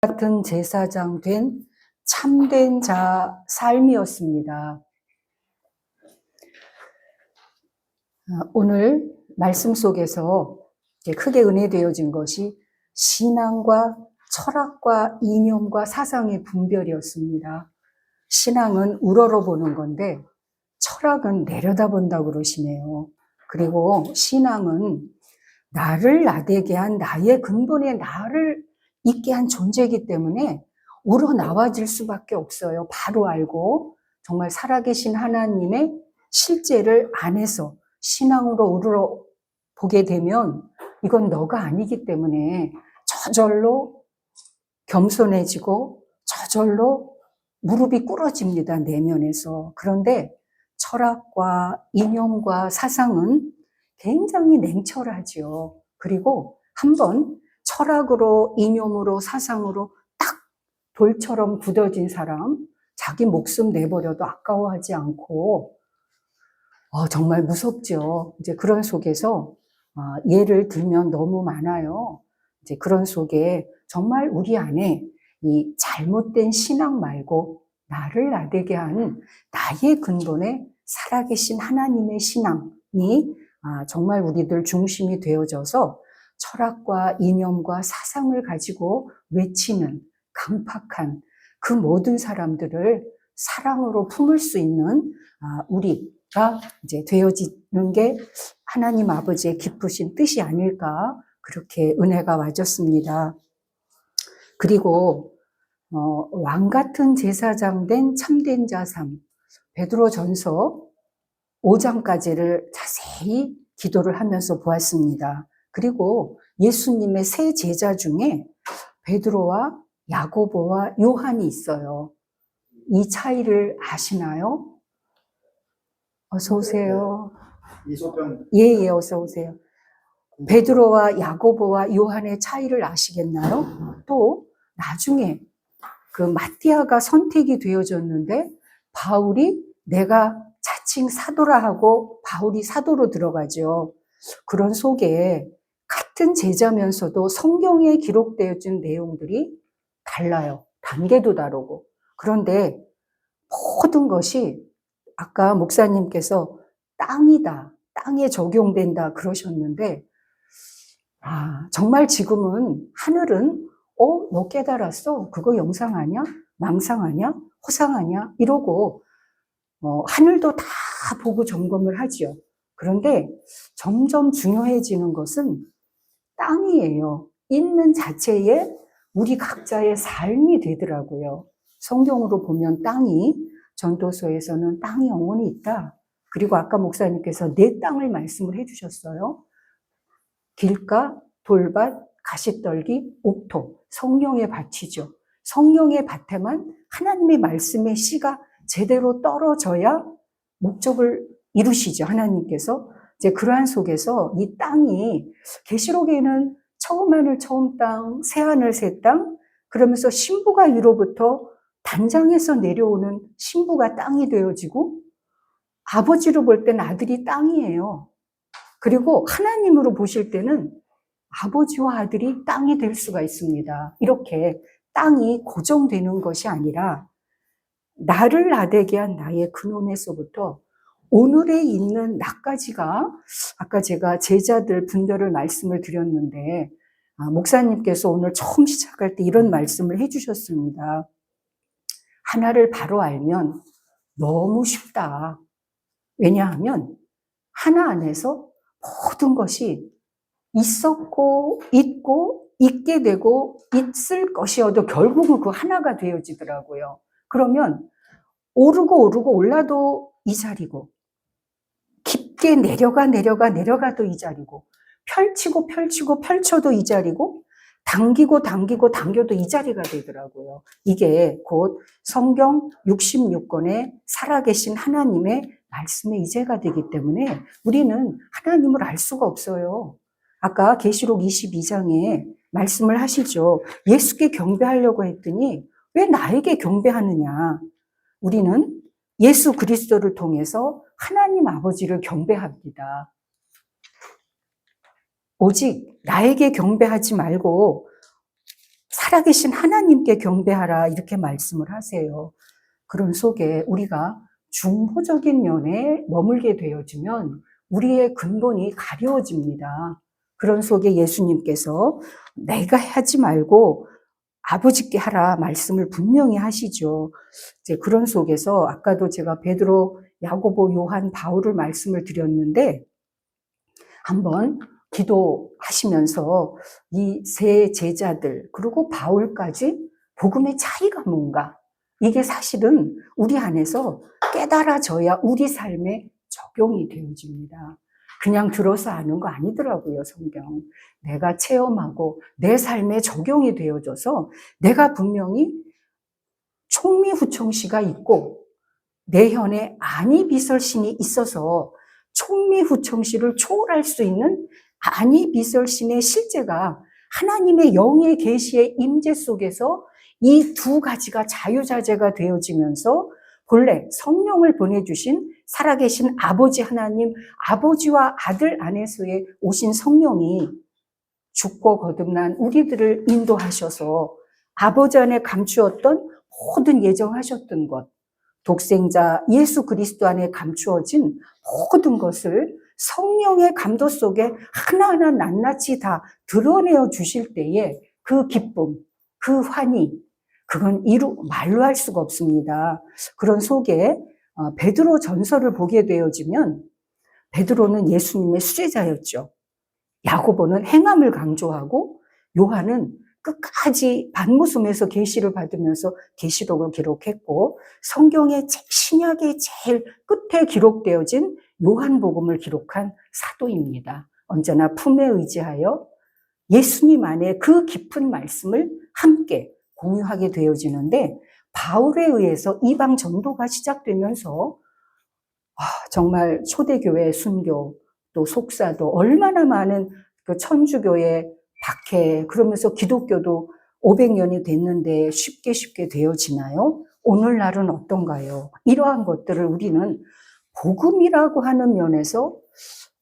같은 제사장 된 참된 자 삶이었습니다. 오늘 말씀 속에서 크게 은혜되어진 것이 신앙과 철학과 이념과 사상의 분별이었습니다. 신앙은 우러러보는 건데 철학은 내려다본다고 그러시네요. 그리고 신앙은 나를 나되게 한 나의 근본의 나를 있게 한 존재이기 때문에 우러나와질 수밖에 없어요. 바로 알고 정말 살아계신 하나님의 실제를 안에서 신앙으로 우러보게 되면 이건 너가 아니기 때문에 저절로 겸손해지고 저절로 무릎이 꿇어집니다. 내면에서. 그런데 철학과 이념과 사상은 굉장히 냉철하지요. 그리고 한번 철학으로 이념으로 사상으로 딱 돌처럼 굳어진 사람, 자기 목숨 내버려도 아까워하지 않고 정말 무섭죠. 이제 그런 속에서 예를 들면 너무 많아요. 이제 그런 속에 정말 우리 안에 이 잘못된 신앙 말고 나를 나되게 하는 나의 근본에 살아계신 하나님의 신앙이 정말 우리들 중심이 되어져서 철학과 이념과 사상을 가지고 외치는 강팍한 그 모든 사람들을 사랑으로 품을 수 있는 우리가 이제 되어지는 게 하나님 아버지의 기쁘신 뜻이 아닐까, 그렇게 은혜가 와졌습니다. 그리고 왕 같은 제사장 된 참된 자 삶, 베드로전서 5장까지를 자세히 기도를 하면서 보았습니다. 그리고 예수님의 세 제자 중에 베드로와 야고보와 요한이 있어요. 이 차이를 아시나요? 어서 오세요. 예, 어서 오세요. 베드로와 야고보와 요한의 차이를 아시겠나요? 또 나중에 그 마띠아가 선택이 되어졌는데 바울이 내가 자칭 사도라 하고 바울이 사도로 들어가죠. 그런 속에 같은 제자면서도 성경에 기록되어진 내용들이 달라요. 단계도 다르고. 그런데 모든 것이 아까 목사님께서 땅이다, 땅에 적용된다 그러셨는데 정말 지금은 하늘은 너 깨달았어? 그거 영상 아니야? 망상 아니야? 허상 아니야? 이러고 하늘도 다 보고 점검을 하지요. 그런데 점점 중요해지는 것은 땅이에요. 있는 자체에 우리 각자의 삶이 되더라고요. 성경으로 보면 땅이, 전도서에서는 땅이 영원히 있다. 그리고 아까 목사님께서 내 땅을 말씀을 해주셨어요. 길가, 돌밭, 가시떨기, 옥토, 성령의 밭이죠. 성령의 밭에만 하나님의 말씀의 씨가 제대로 떨어져야 목적을 이루시죠. 하나님께서. 이제 그러한 속에서 이 땅이 계시록에는 처음 하늘 처음 땅, 새 하늘 새 땅, 그러면서 신부가 위로부터 단장에서 내려오는 신부가 땅이 되어지고 아버지로 볼 때는 아들이 땅이에요. 그리고 하나님으로 보실 때는 아버지와 아들이 땅이 될 수가 있습니다. 이렇게 땅이 고정되는 것이 아니라 나를 나되게 한 나의 근원에서부터 오늘에 있는 나까지가, 아까 제가 제자들 분별을 말씀을 드렸는데 목사님께서 오늘 처음 시작할 때 이런 말씀을 해주셨습니다. 하나를 바로 알면 너무 쉽다. 왜냐하면 하나 안에서 모든 것이 있었고 있고 있게 되고 있을 것이어도 결국은 그 하나가 되어지더라고요. 그러면 오르고 올라도 이 자리고 깊게 내려가도 이 자리고 펼치고 펼쳐도 이 자리고 당겨도 이 자리가 되더라고요. 이게 곧 성경 66권에 살아계신 하나님의 말씀의 이제가 되기 때문에 우리는 하나님을 알 수가 없어요. 아까 계시록 22장에 말씀을 하시죠. 예수께 경배하려고 했더니 왜 나에게 경배하느냐. 우리는 예수 그리스도를 통해서 하나님 아버지를 경배합니다. 오직 나에게 경배하지 말고 살아계신 하나님께 경배하라 이렇게 말씀을 하세요. 그런 속에 우리가 중보적인 면에 머물게 되어지면 우리의 근본이 가려워집니다. 그런 속에 예수님께서 내가 하지 말고 아버지께 하라 말씀을 분명히 하시죠. 이제 그런 속에서 아까도 제가 베드로, 야고보, 요한, 바울을 말씀을 드렸는데 한번 기도하시면서 이 세 제자들 그리고 바울까지 복음의 차이가 뭔가 이게 사실은 우리 안에서 깨달아져야 우리 삶에 적용이 되어집니다. 그냥 들어서 아는 거 아니더라고요, 성경. 내가 체험하고 내 삶에 적용이 되어져서 내가 분명히 총미후총시가 있고 내현에 안이비설신이 있어서 총미후총시를 초월할 수 있는 안이비설신의 실제가 하나님의 영의 계시의 임재 속에서 이 두 가지가 자유자재가 되어지면서 본래 성령을 보내주신 살아계신 아버지 하나님, 아버지와 아들 안에서의 오신 성령이 죽고 거듭난 우리들을 인도하셔서 아버지 안에 감추었던 모든 예정하셨던 것, 독생자 예수 그리스도 안에 감추어진 모든 것을 성령의 감도 속에 하나하나 낱낱이 다 드러내어 주실 때에 그 기쁨, 그 환희, 그건 말로 할 수가 없습니다. 그런 속에 베드로 전서를 보게 되어지면 베드로는 예수님의 수제자였죠. 야고보는 행함을 강조하고 요한은 끝까지 반모섬에서 계시를 받으면서 계시록을 기록했고 성경의 신약의 제일 끝에 기록되어진 요한복음을 기록한 사도입니다. 언제나 품에 의지하여 예수님 안에 그 깊은 말씀을 함께 공유하게 되어지는데 바울에 의해서 이방 전도가 시작되면서 정말 초대교회 순교 또 속사도 얼마나 많은 그 천주교의 박해 그러면서 기독교도 500년이 됐는데 쉽게 되어지나요? 오늘날은 어떤가요? 이러한 것들을 우리는 복음이라고 하는 면에서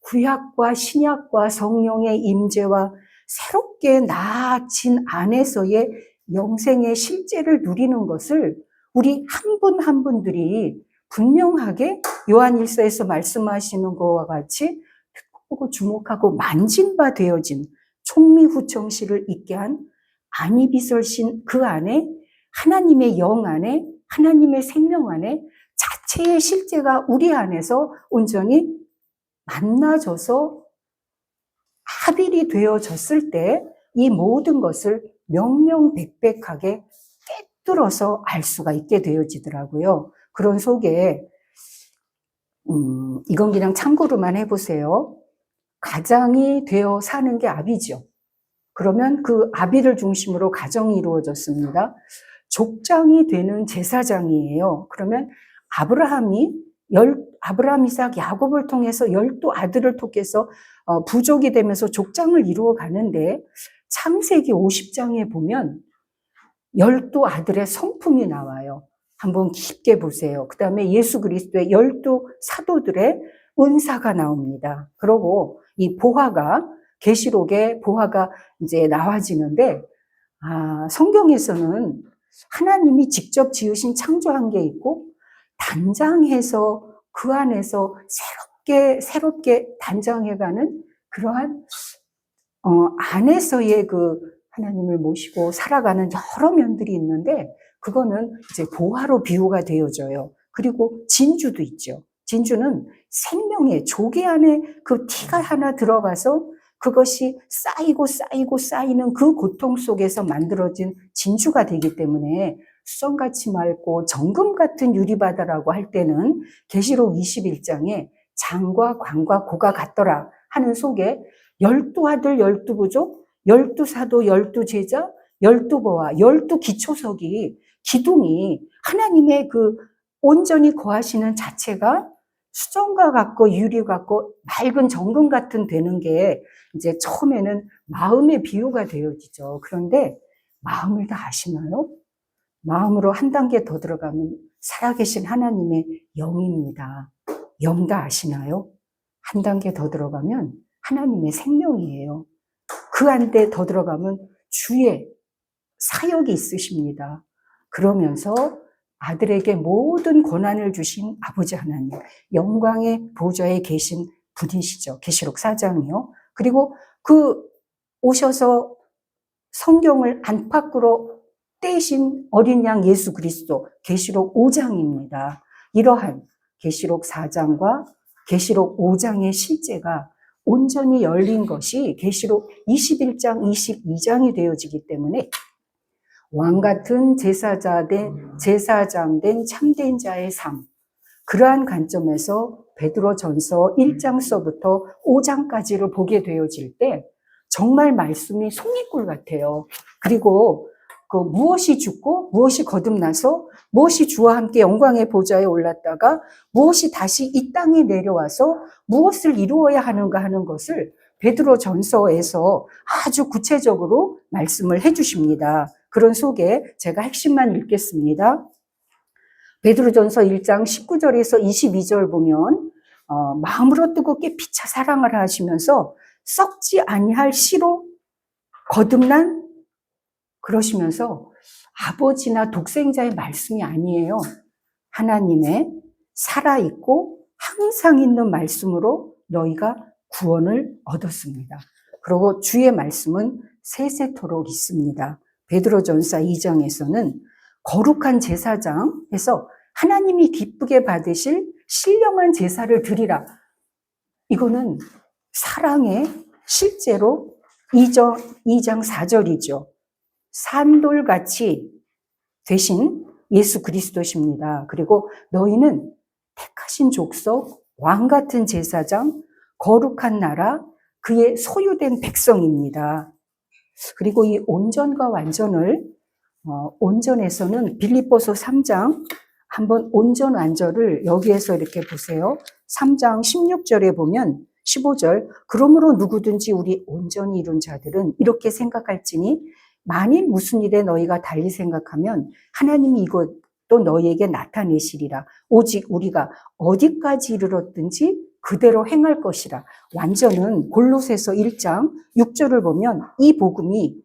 구약과 신약과 성령의 임재와 새롭게 나아진 안에서의 영생의 실제를 누리는 것을 우리 한 분 한 분들이 분명하게 요한일서에서 말씀하시는 것과 같이 듣고 보고 주목하고 만진 바 되어진 총미후총시를 있게 한 안이비설신 그 안에 하나님의 영 안에 하나님의 생명 안에 자체의 실제가 우리 안에서 온전히 만나져서 합일이 되어졌을 때 이 모든 것을 명명백백하게 꿰뚫어서 알 수가 있게 되어지더라고요. 그런 속에 이건 그냥 참고로만 해보세요. 가장이 되어 사는 게 아비죠. 그러면 그 아비를 중심으로 가정이 이루어졌습니다. 족장이 되는 제사장이에요. 그러면 아브라함, 이삭, 야곱을 통해서 12 아들을 통해서 부족이 되면서 족장을 이루어 가는데 창세기 50장에 보면 12 아들의 성품이 나와요. 한번 깊게 보세요. 그 다음에 예수 그리스도의 12 사도들의 은사가 나옵니다. 그리고 이 보화가, 계시록에 보화가 이제 나와지는데, 성경에서는 하나님이 직접 지으신 창조한 게 있고, 단장해서 그 안에서 새롭게 단장해가는 그러한, 안에서의 그 하나님을 모시고 살아가는 여러 면들이 있는데, 그거는 이제 보화로 비유가 되어져요. 그리고 진주도 있죠. 진주는 생명의 조개 안에 그 티가 하나 들어가서 그것이 쌓이는 그 고통 속에서 만들어진 진주가 되기 때문에 수정같이 맑고 정금 같은 유리바다라고 할 때는 계시록 21장에 장과 광과 고가 같더라 하는 속에 12 아들 12 부족 12 사도 12 제자 12 보화 12 기초석이 기둥이 하나님의 그 온전히 거하시는 자체가 수정과 같고 유리 같고 맑은 정금 같은 되는 게 이제 처음에는 마음의 비유가 되어지죠. 그런데 마음을 다 아시나요? 마음으로 한 단계 더 들어가면 살아계신 하나님의 영입니다. 영 다 아시나요? 한 단계 더 들어가면 하나님의 생명이에요. 그 안에 더 들어가면 주의 사역이 있으십니다. 그러면서 아들에게 모든 권한을 주신 아버지 하나님, 영광의 보좌에 계신 분이시죠. 계시록 4장이요. 그리고 오셔서 성경을 안팎으로 떼신 어린 양 예수 그리스도, 계시록 5장입니다. 이러한 계시록 4장과 계시록 5장의 실제가 온전히 열린 것이 계시록 21장, 22장이 되어지기 때문에 왕 같은 제사장 된 참된 자의 삶, 그러한 관점에서 베드로전서 1장서부터 5장까지를 보게 되어질 때 정말 말씀이 송이꿀 같아요. 그리고 무엇이 죽고 무엇이 거듭나서 무엇이 주와 함께 영광의 보좌에 올랐다가 무엇이 다시 이 땅에 내려와서 무엇을 이루어야 하는가 하는 것을 베드로전서에서 아주 구체적으로 말씀을 해주십니다. 그런 속에 제가 핵심만 읽겠습니다. 베드로전서 1장 19절에서 22절 보면 마음으로 뜨겁게 피차 사랑을 하시면서 썩지 아니할 씨로 거듭난, 그러시면서 아버지나 독생자의 말씀이 아니에요. 하나님의 살아있고 항상 있는 말씀으로 너희가 구원을 얻었습니다. 그리고 주의 말씀은 세세토록 있습니다. 베드로전서 2장에서는 거룩한 제사장에서 하나님이 기쁘게 받으실 신령한 제사를 드리라. 이거는 사랑의 실제로 2장 4절이죠. 산돌같이 되신 예수 그리스도십니다. 그리고 너희는 택하신 족속, 왕같은 제사장, 거룩한 나라, 그의 소유된 백성입니다. 그리고 이 온전과 완전을 온전에서는 빌립보서 3장 한번 온전 완전을 여기에서 이렇게 보세요. 3장 16절에 보면 15절, 그러므로 누구든지 우리 온전히 이룬 자들은 이렇게 생각할지니 만일 무슨 일에 너희가 달리 생각하면 하나님이 이것도 너희에게 나타내시리라. 오직 우리가 어디까지 이르렀든지 그대로 행할 것이라. 완전은 골로새서 1장 6절을 보면 이 복음이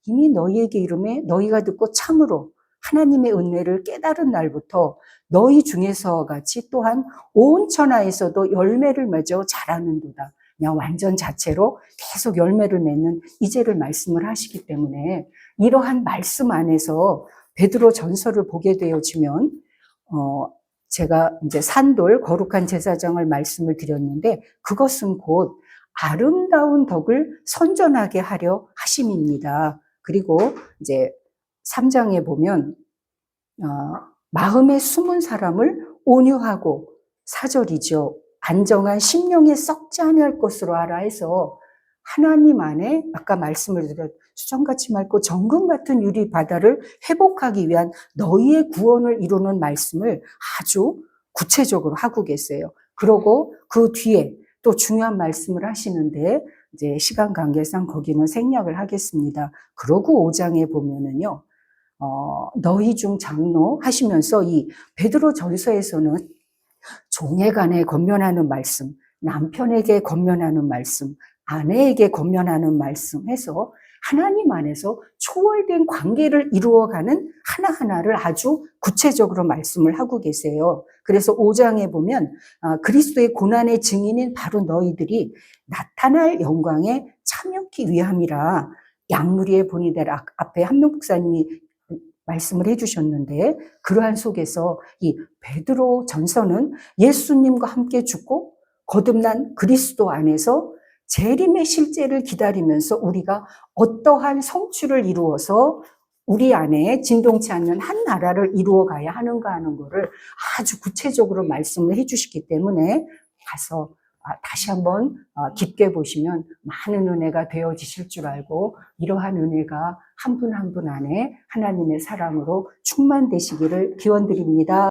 이미 너희에게 이름에 너희가 듣고 참으로 하나님의 은혜를 깨달은 날부터 너희 중에서 같이 또한 온 천하에서도 열매를 맺어 자라는도다. 그냥 완전 자체로 계속 열매를 맺는 이제를 말씀을 하시기 때문에 이러한 말씀 안에서 베드로 전서를 보게 되어지면 제가 이제 산돌 거룩한 제사장을 말씀을 드렸는데 그것은 곧 아름다운 덕을 선전하게 하려 하심입니다. 그리고 이제 3장에 보면 마음에 숨은 사람을 온유하고 4절이죠. 안정한 심령에 썩지 아니할 것으로 알아 해서 하나님 안에 아까 말씀을 드렸 수정같이 맑고 정금 같은 유리 바다를 회복하기 위한 너희의 구원을 이루는 말씀을 아주 구체적으로 하고 계세요. 그러고 그 뒤에 또 중요한 말씀을 하시는데 이제 시간 관계상 거기는 생략을 하겠습니다. 그러고 5장에 보면은요. 너희 중 장로 하시면서 이 베드로 전서에서는 종에 관해 권면하는 말씀, 남편에게 권면하는 말씀, 아내에게 권면하는 말씀 해서 하나님 안에서 초월된 관계를 이루어가는 하나하나를 아주 구체적으로 말씀을 하고 계세요. 그래서 5장에 보면 그리스도의 고난의 증인인 바로 너희들이 나타날 영광에 참여하기 위함이라. 양무리의 본이 되라 앞에 한명 목사님이 말씀을 해주셨는데 그러한 속에서 이 베드로 전서는 예수님과 함께 죽고 거듭난 그리스도 안에서 재림의 실제를 기다리면서 우리가 어떠한 성취를 이루어서 우리 안에 진동치 않는 한 나라를 이루어가야 하는가 하는 것을 아주 구체적으로 말씀을 해주시기 때문에 가서 다시 한번 깊게 보시면 많은 은혜가 되어지실 줄 알고 이러한 은혜가 한 분 한 분 안에 하나님의 사랑으로 충만되시기를 기원드립니다.